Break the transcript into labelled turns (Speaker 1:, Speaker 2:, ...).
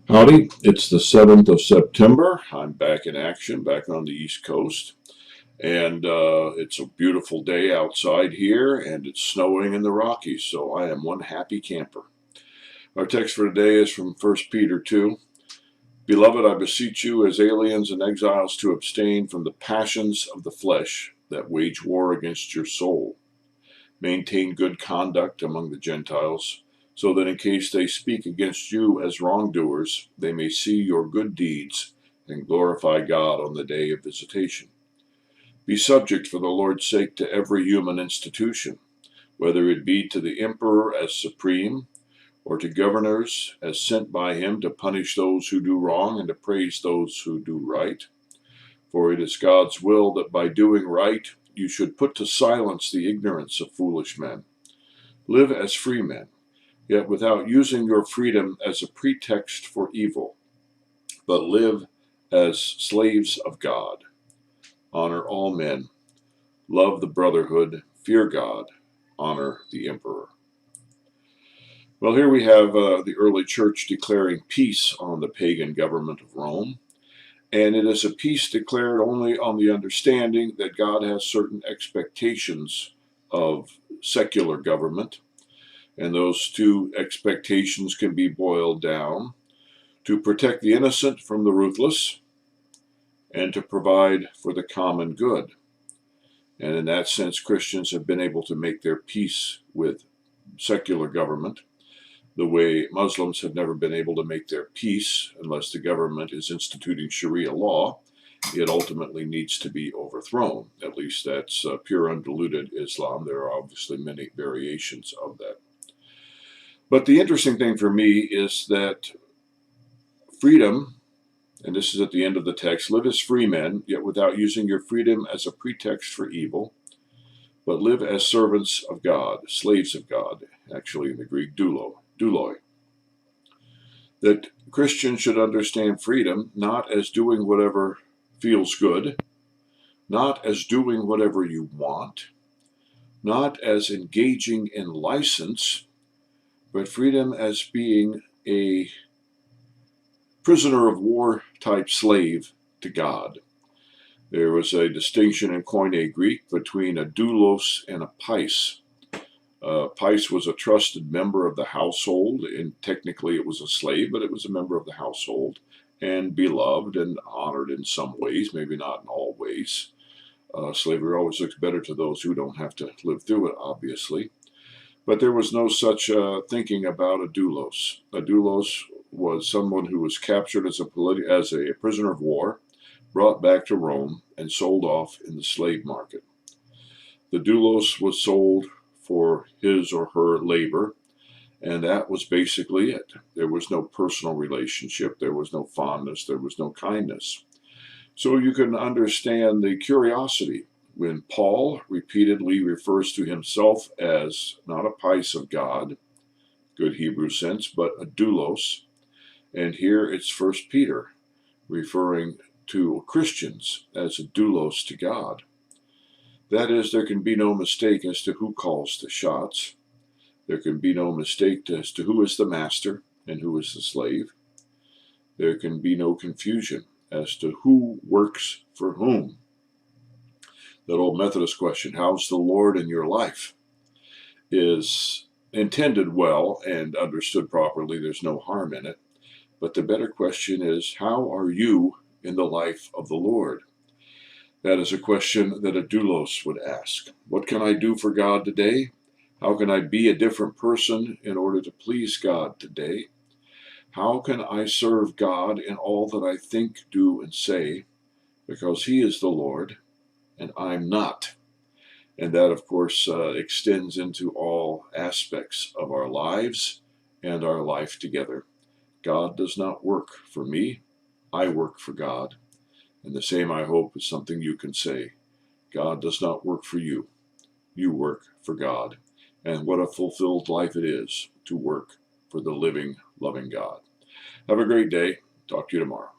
Speaker 1: Howdy, it's the 7th of September. I'm back in action, back on the East Coast. And it's a beautiful day outside here, and it's snowing in the Rockies, so I am one happy camper. Our text for today is from 1 Peter 2. Beloved, I beseech you as aliens and exiles to abstain from the passions of the flesh that wage war against your soul. Maintain good conduct among the Gentiles, so that in case they speak against you as wrongdoers, they may see your good deeds and glorify God on the day of visitation. Be subject for the Lord's sake to every human institution, whether it be to the emperor as supreme, or to governors as sent by him to punish those who do wrong and to praise those who do right. For it is God's will that by doing right you should put to silence the ignorance of foolish men. Live as free men, yet without using your freedom as a pretext for evil, but live as slaves of God. Honor all men, love the brotherhood, fear God, honor the emperor. Well, here we have the early church declaring peace on the pagan government of Rome. And it is a peace declared only on the understanding that God has certain expectations of secular government. And those two expectations can be boiled down to protect the innocent from the ruthless and to provide for the common good. And in that sense, Christians have been able to make their peace with secular government the way Muslims have never been able to make their peace unless the government is instituting Sharia law. It ultimately needs to be overthrown. At least that's pure undiluted Islam. There are obviously many variations of that. But the interesting thing for me is that freedom, and this is at the end of the text, live as free men, yet without using your freedom as a pretext for evil, but live as servants of God, slaves of God, actually in the Greek, douloi. That Christians should understand freedom not as doing whatever feels good, not as doing whatever you want, not as engaging in license, but freedom as being a prisoner of war type slave to God. There was a distinction in Koine Greek between a doulos and a pais. Pais was a trusted member of the household, and technically it was a slave, but it was a member of the household, and beloved and honored in some ways, maybe not in all ways. Slavery always looks better to those who don't have to live through it, obviously. But there was no such thinking about a doulos. A doulos was someone who was captured as a prisoner of war, brought back to Rome, and sold off in the slave market. The doulos was sold for his or her labor, and that was basically it. There was no personal relationship, there was no fondness, there was no kindness. So you can understand the curiosity when Paul repeatedly refers to himself as not a pais of God, good Hebrew sense, but a doulos. And here it's 1 Peter referring to Christians as a doulos to God. That is, there can be no mistake as to who calls the shots. There can be no mistake as to who is the master and who is the slave. There can be no confusion as to who works for whom. That old Methodist question, how's the Lord in your life, is intended well and understood properly. There's no harm in it. But the better question is, how are you in the life of the Lord? That is a question that a doulos would ask. What can I do for God today? How can I be a different person in order to please God today? How can I serve God in all that I think, do, and say, because He is the Lord and I'm not? And that, of course, extends into all aspects of our lives and our life together. God does not work for me. I work for God. And the same, I hope, is something you can say. God does not work for you. You work for God. And what a fulfilled life it is to work for the living, loving God. Have a great day. Talk to you tomorrow.